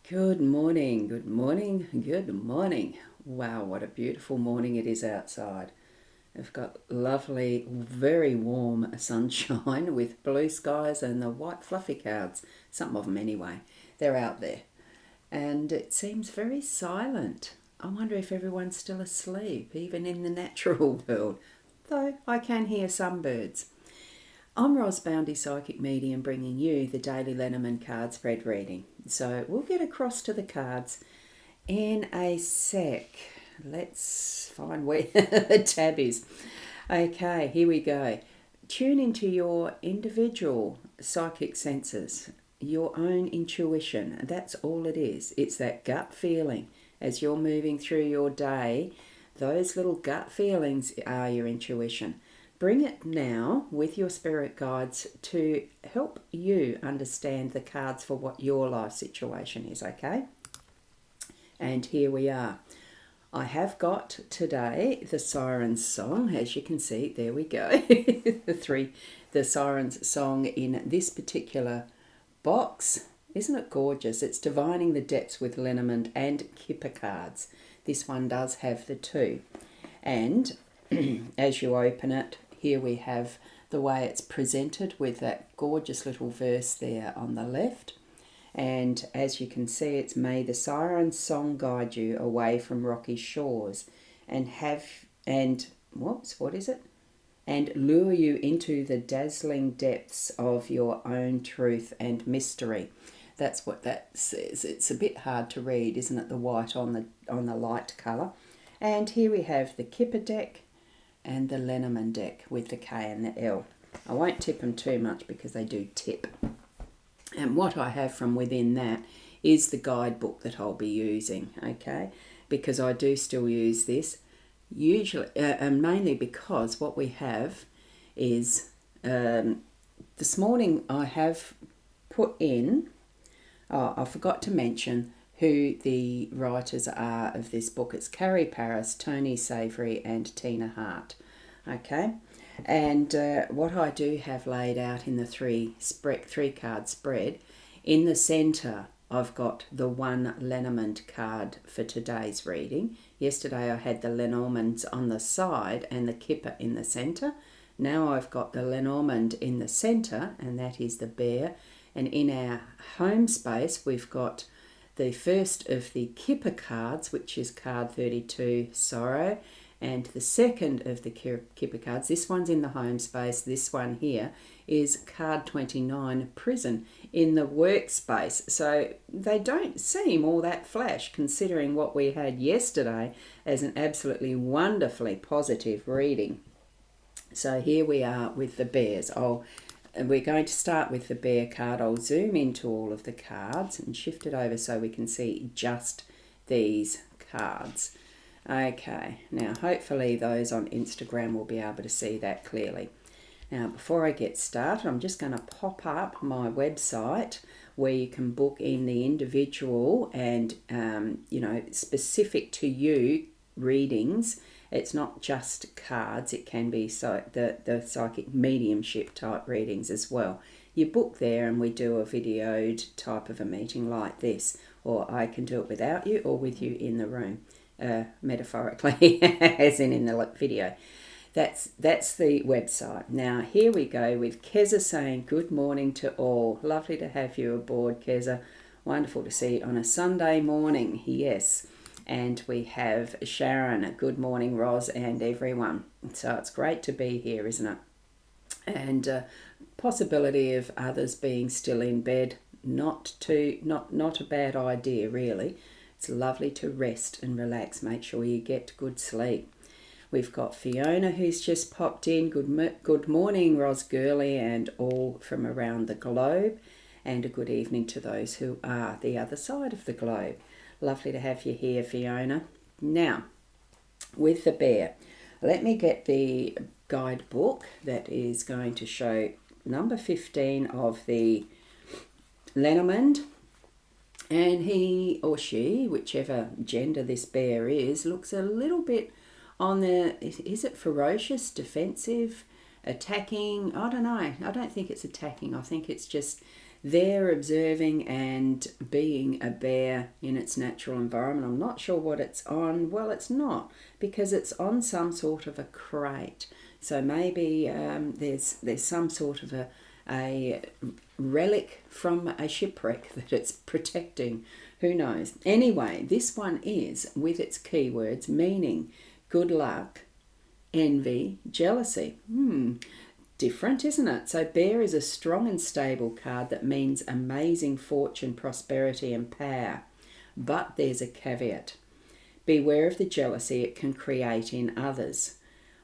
Good morning, good morning, good morning. Wow, what a beautiful morning it is outside. We've got lovely, very warm sunshine with blue skies and the white fluffy clouds. Some of them anyway. They're out there. And it seems very silent. I wonder if everyone's still asleep, even in the natural world. Though I can hear some birds. I'm Ros Boundy, Psychic Medium, bringing you the daily Lenormand card spread reading. So we'll get across to the cards in a sec. Let's find where the tab is. Okay, here we go. Tune into your individual psychic senses, your own intuition. That's all it is. It's that gut feeling as you're moving through your day. Those little gut feelings are your intuition. Bring it now with your spirit guides to help you understand the cards for what your life situation is, okay? And here we are. I have got today the Siren's Song. As you can see, there we go. The Siren's Song in this particular box. Isn't it gorgeous? It's Divining the Depths with Lenormand and Kipper cards. This one does have the two. And as you open it, here we have the way it's presented with that gorgeous little verse there on the left. And as you can see, it's may the siren's song guide you away from rocky shores and what is it? And lure you into the dazzling depths of your own truth and mystery. That's what that says. It's a bit hard to read, isn't it? The white on the light colour. And here we have the Kipper deck and the Lenormand deck with the K and the L. I won't tip them too much because they do tip. And what I have from within that is the guidebook that I'll be using, okay? Because I do still use this, usually, mainly because what we have is, this morning I have put in, I forgot to mention who the writers are of this book. It's Carrie Paris, Tony Savory and Tina Hart. Okay, and what I do have laid out in the three card spread, in the centre I've got the one Lenormand card for today's reading. Yesterday I had the Lenormands on the side and the Kipper in the centre. Now I've got the Lenormand in the centre, and that is the bear. And in our home space we've got the first of the Kipper cards, which is card 32, Sorrow, and the second of the Kipper cards, this one's in the home space, this one here is card 29, Prison, in the workspace. So they don't seem all that flash considering what we had yesterday as an absolutely wonderfully positive reading. So here we are with the bears. We're going to start with the bear card. I'll zoom into all of the cards and shift it over so we can see just these cards. Okay, now hopefully those on Instagram will be able to see that clearly. Now before I get started, I'm just going to pop up my website where you can book in the individual and specific to you readings. It's not just cards, it can be the psychic mediumship type readings as well. You book there and we do a videoed type of a meeting like this, or I can do it without you or with you in the room, metaphorically, as in the video. That's the website. Now here we go with Keza saying good morning to all. Lovely to have you aboard, Keza. Wonderful to see you on a Sunday morning. Yes. And we have Sharon, good morning, Ros, and everyone. So it's great to be here, isn't it? And possibility of others being still in bed, not a bad idea, really. It's lovely to rest and relax. Make sure you get good sleep. We've got Fiona who's just popped in. Good morning, Ros Gurley, and all from around the globe. And a good evening to those who are the other side of the globe. Lovely to have you here, Fiona. Now, with the bear, let me get the guidebook that is going to show number 15 of the Lenormand. And he or she, whichever gender this bear is, looks a little bit on the, is it ferocious, defensive, attacking? I don't know. I don't think it's attacking. I think it's just there observing and being a bear in its natural environment. I'm not sure what it's on. Well, it's not, because it's on some sort of a crate. So maybe there's some sort of a relic from a shipwreck that it's protecting. Who knows? Anyway, this one is with its keywords meaning good luck, envy, jealousy. Different, isn't it? So bear is a strong and stable card that means amazing fortune, prosperity and power. But there's a caveat. Beware of the jealousy it can create in others.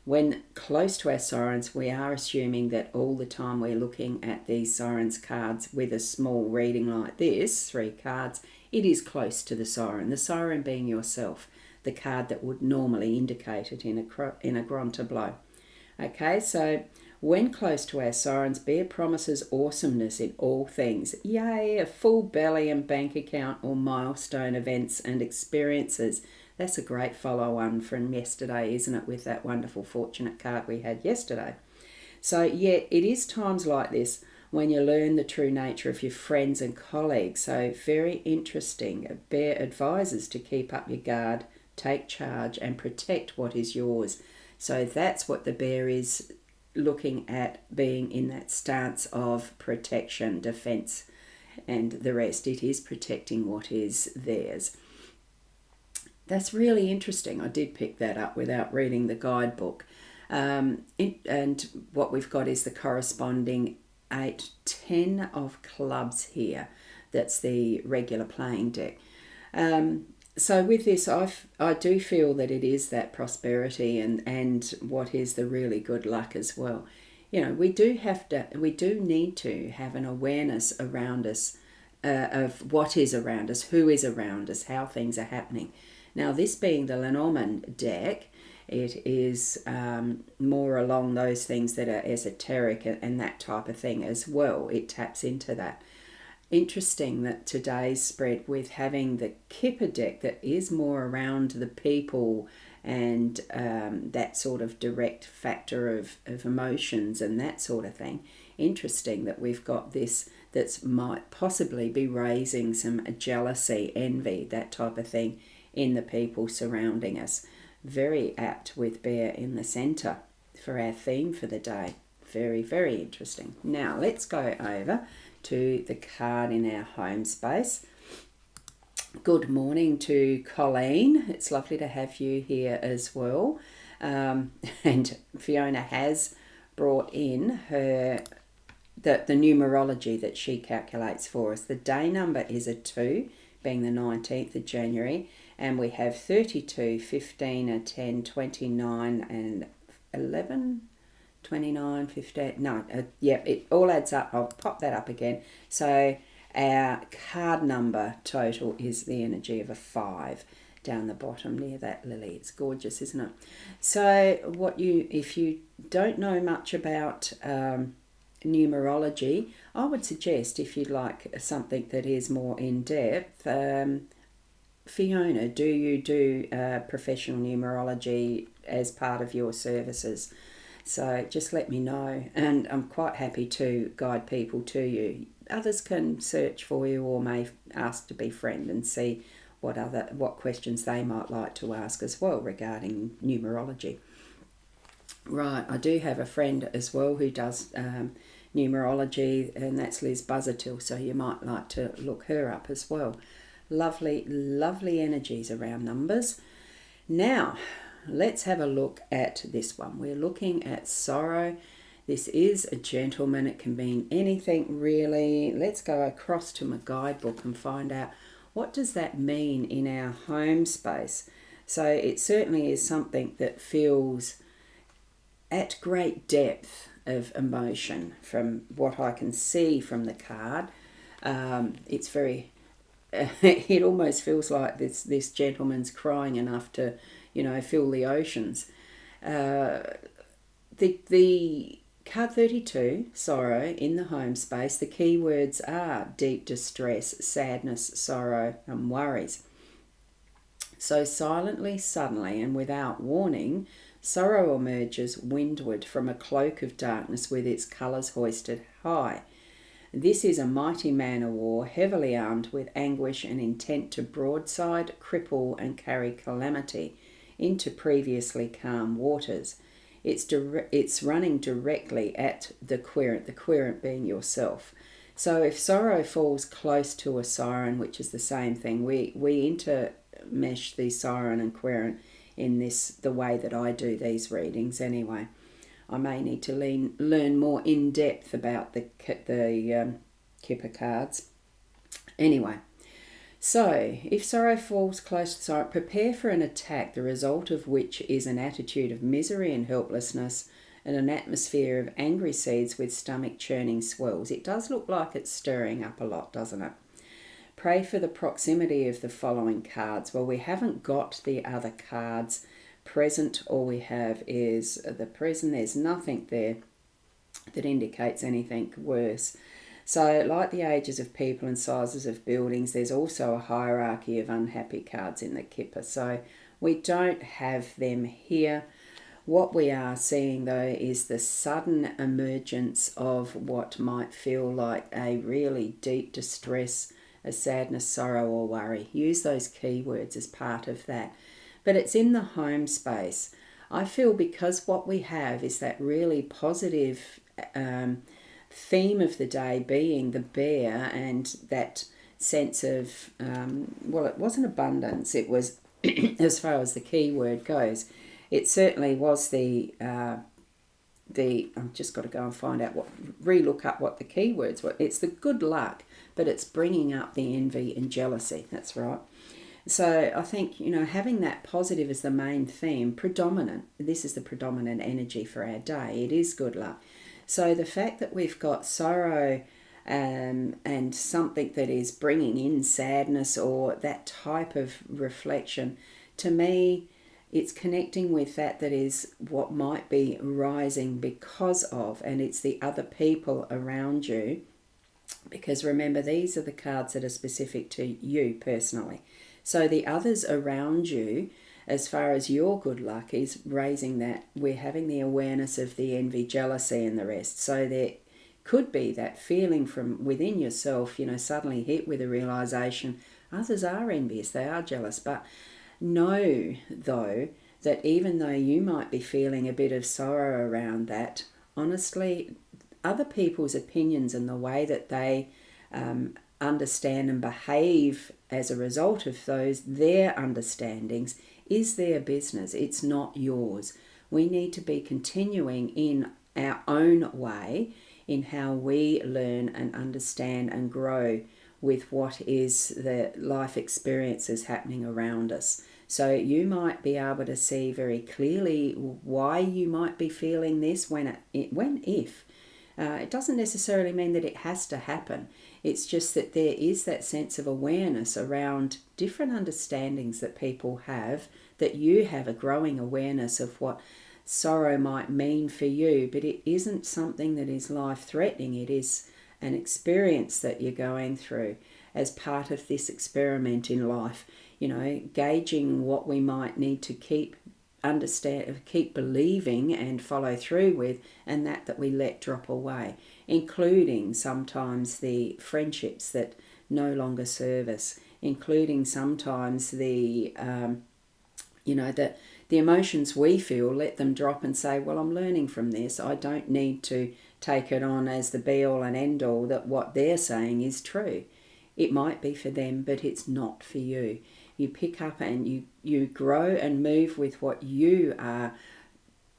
When close to our sirens, we are assuming that all the time we're looking at these sirens cards with a small reading like this, 3 cards, it is close to the siren being yourself, the card that would normally indicate it in a grand tableau. Okay, so when close to our sirens, bear promises awesomeness in all things. Yay, a full belly and bank account or milestone events and experiences. That's a great follow-on from yesterday, isn't it, with that wonderful fortunate card we had yesterday. So, yeah, it is times like this when you learn the true nature of your friends and colleagues. So, very interesting. Bear advises to keep up your guard, take charge, and protect what is yours. So that's what the bear is looking at, being in that stance of protection, defense, and the rest. It is protecting what is theirs. That's really interesting. I did pick that up without reading the guidebook. And what we've got is the corresponding 8-10 of clubs here. That's the regular playing deck. So with this, I do feel that it is that prosperity and what is the really good luck as well. You know, we do need to have an awareness around us of what is around us, who is around us, how things are happening. Now, this being the Lenormand deck, it is more along those things that are esoteric and that type of thing as well. It taps into that. Interesting that today's spread with having the Kipper deck that is more around the people and that sort of direct factor of emotions and that sort of thing. Interesting that we've got this that might possibly be raising some jealousy, envy, that type of thing in the people surrounding us. Very apt with bear in the centre for our theme for the day. Very, very interesting. Now let's go over to the card in our home space. Good morning to Colleen. It's lovely to have you here as well. And Fiona has brought in the numerology that she calculates for us. The day number is a 2, being the 19th of January, and we have 32, 15, 10, 29 and 11, 29, 15, it all adds up. I'll pop that up again. So our card number total is the energy of a 5 down the bottom near that lily. It's gorgeous, isn't it? So if you don't know much about numerology, I would suggest, if you'd like something that is more in depth, Fiona, do you do professional numerology as part of your services? So just let me know, and I'm quite happy to guide people to you. Others can search for you or may ask to befriend and see what questions they might like to ask as well regarding numerology. Right, I do have a friend as well who does numerology, and that's Liz Buzzertill, so you might like to look her up as well. Lovely, lovely energies around numbers. Now, let's have a look at this one. We're looking at sorrow. This is a gentleman. It can mean anything really. Let's go across to my guidebook and find out what does that mean in our home space. So it certainly is something that feels at great depth of emotion from what I can see from the card. It's very... it almost feels like this gentleman's crying enough to, fill the oceans. The card 32, sorrow, in the home space, the key words are deep distress, sadness, sorrow, and worries. So silently, suddenly, and without warning, sorrow emerges windward from a cloak of darkness with its colours hoisted high. This is a mighty man of war, heavily armed with anguish and intent to broadside, cripple, and carry calamity into previously calm waters. It's running directly at the querent being yourself. So if sorrow falls close to a siren, which is the same thing, we intermesh the siren and querent in the way that I do these readings anyway. I may need to learn more in depth about the Kipper cards. Anyway, so if sorrow falls close to sorrow, prepare for an attack, the result of which is an attitude of misery and helplessness and an atmosphere of angry seeds with stomach churning swells. It does look like it's stirring up a lot, doesn't it? Pray for the proximity of the following cards. Well, we haven't got the other cards present. All we have is the present. There's nothing there that indicates anything worse. So like the ages of people and sizes of buildings, there's also a hierarchy of unhappy cards in the Kipper. So we don't have them here. What we are seeing though is the sudden emergence of what might feel like a really deep distress, a sadness, sorrow or worry. Use those keywords as part of that. But it's in the home space. I feel because what we have is that really positive theme of the day being the bear and that sense of, well, it wasn't abundance. It was, as far as the key word goes, it certainly was I've just got to go and find out relook up what the keywords were. It's the good luck, but it's bringing up the envy and jealousy. That's right. So I think, having that positive as the main theme, predominant, this is the predominant energy for our day. It is good luck. So the fact that we've got sorrow and something that is bringing in sadness or that type of reflection, to me, it's connecting with that is what might be rising because of, and it's the other people around you. Because remember, these are the cards that are specific to you personally. So the others around you, as far as your good luck is raising that, we're having the awareness of the envy, jealousy and the rest. So there could be that feeling from within yourself, suddenly hit with a realization, others are envious, they are jealous. But know, though, that even though you might be feeling a bit of sorrow around that, honestly, other people's opinions and the way that they understand and behave as a result of their understandings is their business. It's not yours. We need to be continuing in our own way in how we learn and understand and grow with what is the life experiences happening around us. So you might be able to see very clearly why you might be feeling this if. It doesn't necessarily mean that it has to happen. It's just that there is that sense of awareness around different understandings that people have, that you have a growing awareness of what sorrow might mean for you, but it isn't something that is life-threatening. It is an experience that you're going through as part of this experiment in life, gauging what we might need to keep believing and follow through with, and that we let drop away, including sometimes the friendships that no longer serve us, including sometimes the emotions we feel, let them drop and say, well, I'm learning from this. I don't need to take it on as the be all and end all that what they're saying is true. It might be for them, but it's not for you. You pick up and you grow and move with what you are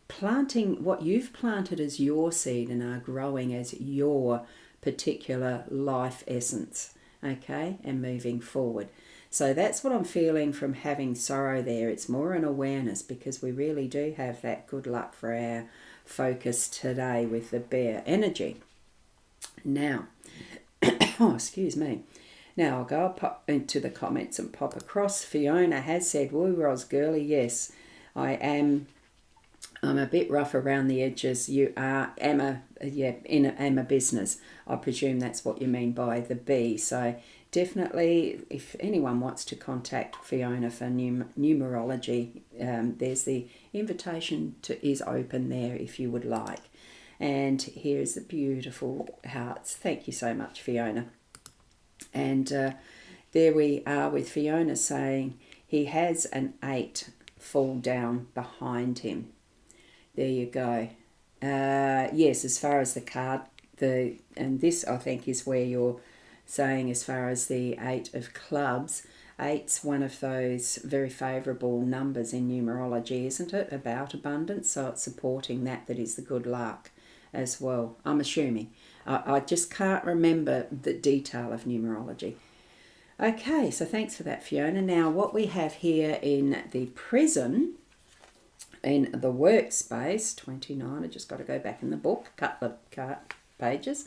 planting, what you've planted as your seed and are growing as your particular life essence, okay, and moving forward. So that's what I'm feeling from having sorrow there. It's more an awareness, because we really do have that good luck for our focus today with the bear energy. Now, excuse me. Now I'll go pop into the comments and pop across. Fiona has said, "Woo, Ros girly, yes, I am. I'm a bit rough around the edges. You are Emma, Emma business. I presume that's what you mean by the B. So definitely, if anyone wants to contact Fiona for numerology, there's the invitation is open there if you would like." And here's the beautiful hearts. Thank you so much, Fiona. And there we are with Fiona saying he has an 8 fall down behind him. There you go. Yes, as far as the card, and this I think is where you're saying as far as the 8 of clubs. 8's one of those very favourable numbers in numerology, isn't it? About abundance, so it's supporting that is the good luck as well. I'm assuming. I just can't remember the detail of numerology. Okay, so thanks for that, Fiona. Now, what we have here in the prison, in the workspace, 29, I just got to go back in the book, a couple of pages.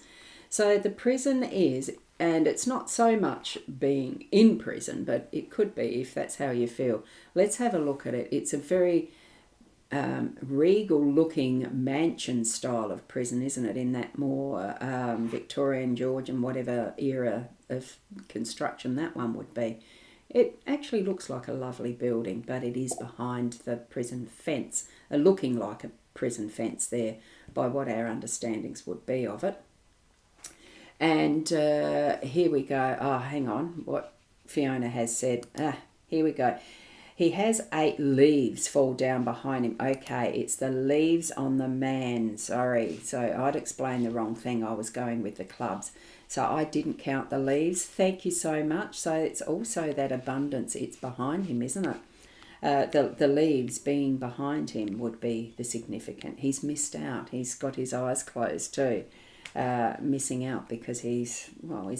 So the prison is, and it's not so much being in prison, but it could be if that's how you feel. Let's have a look at it. It's a very regal-looking mansion style of prison, isn't it? In that more Victorian, Georgian, whatever era of construction that one would be. It actually looks like a lovely building, but it is behind the prison fence, looking like a prison fence there by what our understandings would be of it. And here we go. Oh, hang on. What Fiona has said. Here we go. He has 8 leaves fall down behind him. Okay, it's the leaves on the man. Sorry. So I'd explained the wrong thing. I was going with the clubs. So I didn't count the leaves. Thank you so much. So it's also that abundance. It's behind him, isn't it? The leaves being behind him would be the significant. He's missed out. He's got his eyes closed too. Missing out because is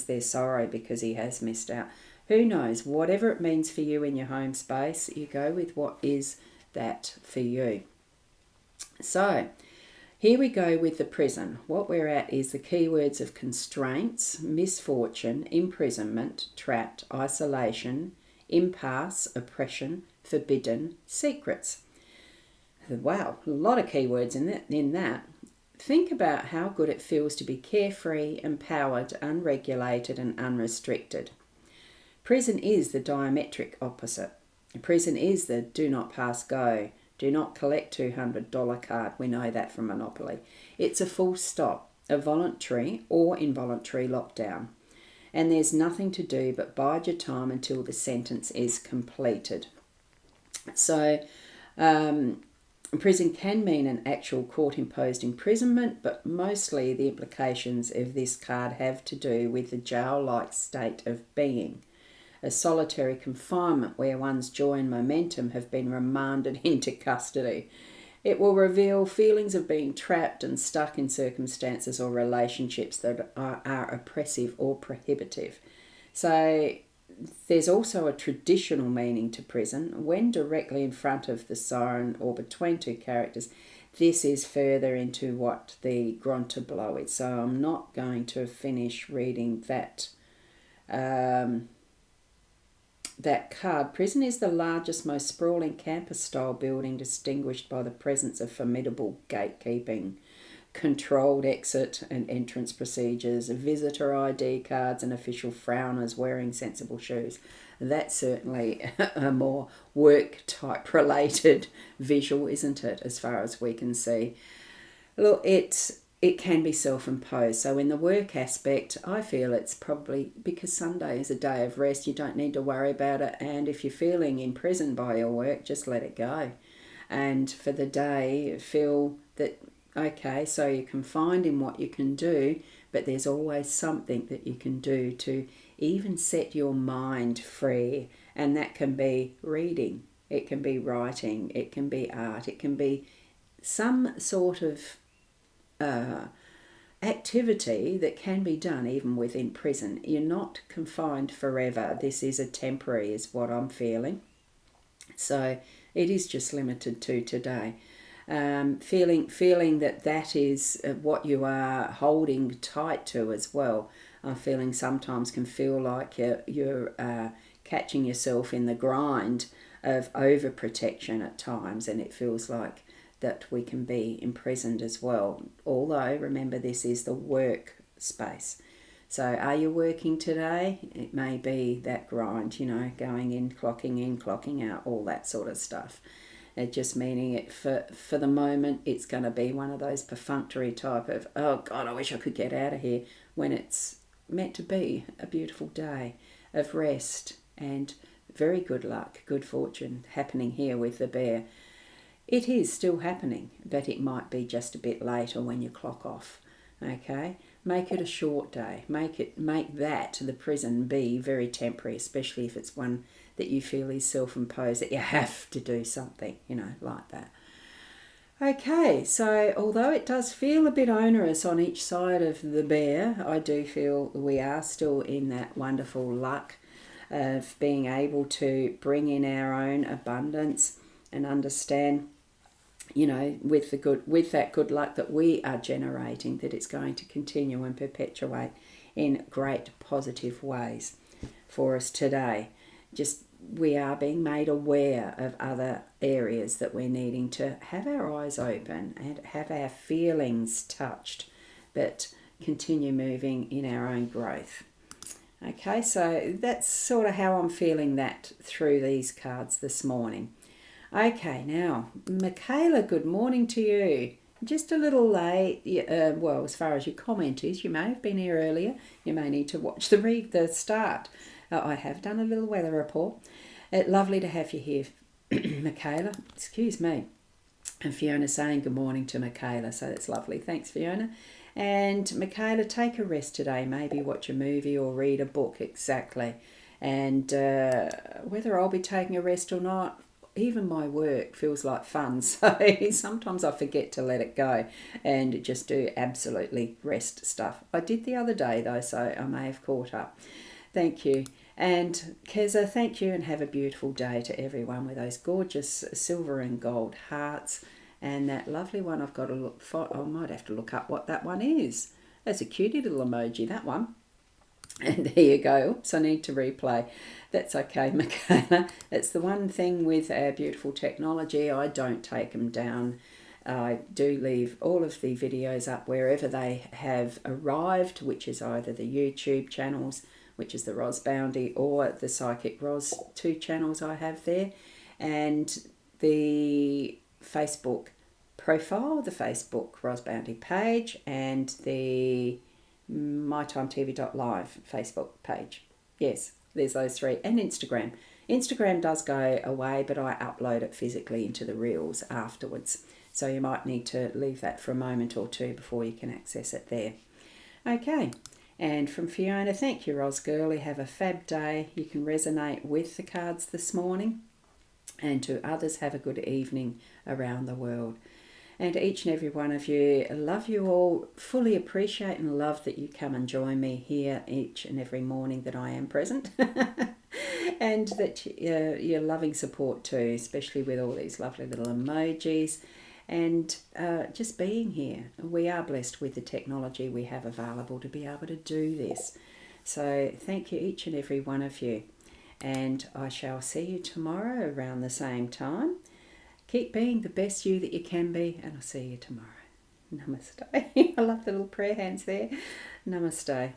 there sorrow because he has missed out? Who knows? Whatever it means for you in your home space, you go with what is that for you. So here we go with the prison. What we're at is the keywords of constraints, misfortune, imprisonment, trapped, isolation, impasse, oppression, forbidden, secrets. Wow, a lot of keywords in that. Think about how good it feels to be carefree, empowered, unregulated and unrestricted. Prison is the diametric opposite. Prison is the do not pass go, do not collect $200 card. We know that from Monopoly. It's a full stop, a voluntary or involuntary lockdown. And there's nothing to do but bide your time until the sentence is completed. So, prison can mean an actual court-imposed imprisonment, but mostly the implications of this card have to do with the jail-like state of being. A solitary confinement where one's joy and momentum have been remanded into custody. It will reveal feelings of being trapped and stuck in circumstances or relationships that are oppressive or prohibitive. So there's also a traditional meaning to prison. When directly in front of the siren or between two characters, this is further into what the Grunter blow is. So I'm not going to finish reading that that card. Prison is the largest, most sprawling campus-style building distinguished by the presence of formidable gatekeeping, controlled exit and entrance procedures, visitor ID cards and official frowners wearing sensible shoes. That's certainly a more work-type related visual, isn't it, as far as we can see. Look, it can be self-imposed. So in the work aspect, I feel it's probably because Sunday is a day of rest, you don't need to worry about it. And if you're feeling imprisoned by your work, just let it go. And for the day, feel that, okay, so you're confined in what you can do, but there's always something that you can do to even set your mind free. And that can be reading, it can be writing, it can be art, it can be some sort of activity that can be done even within prison. You're not confined forever. This is a temporary, is what I'm feeling. So it is just limited to today. Feeling that is what you are holding tight to as well. Feeling sometimes can feel like you're catching yourself in the grind of overprotection at times, and it feels like that we can be imprisoned as well. Although, remember, this is the work space. So are you working today? It may be that grind, going in, clocking out, all that sort of stuff. It just meaning it for the moment, it's going to be one of those perfunctory type of, oh God, I wish I could get out of here, when it's meant to be a beautiful day of rest and very good luck, good fortune happening here with the bear. It is still happening, but it might be just a bit later when you clock off. Okay, make it a short day. Make that the prison be very temporary, especially if it's one that you feel is self-imposed, that you have to do something, like that. Okay, so although it does feel a bit onerous on each side of the bear, I do feel we are still in that wonderful luck of being able to bring in our own abundance and understand, with that good luck that we are generating, that it's going to continue and perpetuate in great positive ways for us today. Just we are being made aware of other areas that we're needing to have our eyes open and have our feelings touched, but continue moving in our own growth. Okay, so that's sort of how I'm feeling that through these cards this morning. Okay, now, Michaela, good morning to you. Just a little late, well, as far as your comment is, you may have been here earlier. You may need to watch the start. I have done a little weather report. Lovely to have you here, Michaela. Excuse me. And Fiona saying good morning to Michaela, so that's lovely. Thanks, Fiona. And Michaela, take a rest today. Maybe watch a movie or read a book, exactly. And whether I'll be taking a rest or not, even my work feels like fun. So sometimes I forget to let it go and just do absolutely rest stuff. I did the other day though, so I may have caught up. Thank you. And Keza, thank you, and have a beautiful day to everyone with those gorgeous silver and gold hearts. And that lovely one I've got to look for. I might have to look up what that one is. That's a cutie little emoji, that one. And there you go. Oops, I need to replay. That's okay, Michaela. It's the one thing with our beautiful technology. I don't take them down. I do leave all of the videos up wherever they have arrived, which is either the YouTube channels, which is the Ros Bounty, or the Psychic Ros 2 channels I have there, and the Facebook profile, the Facebook Ros Bounty page, and the mytimetv.live Facebook page. Yes, there's those three, and Instagram. Instagram does go away, but I upload it physically into the Reels afterwards. So you might need to leave that for a moment or two before you can access it there. Okay. And from Fiona, thank you, Ros Girlie. Have a fab day. You can resonate with the cards this morning. And to others, have a good evening around the world. And to each and every one of you, I love you all. Fully appreciate and love that you come and join me here each and every morning that I am present. And that you're loving support too, especially with all these lovely little emojis. And just being here. We are blessed with the technology we have available to be able to do this. So thank you, each and every one of you. And I shall see you tomorrow around the same time. Keep being the best you that you can be, and I'll see you tomorrow. Namaste. I love the little prayer hands there. Namaste.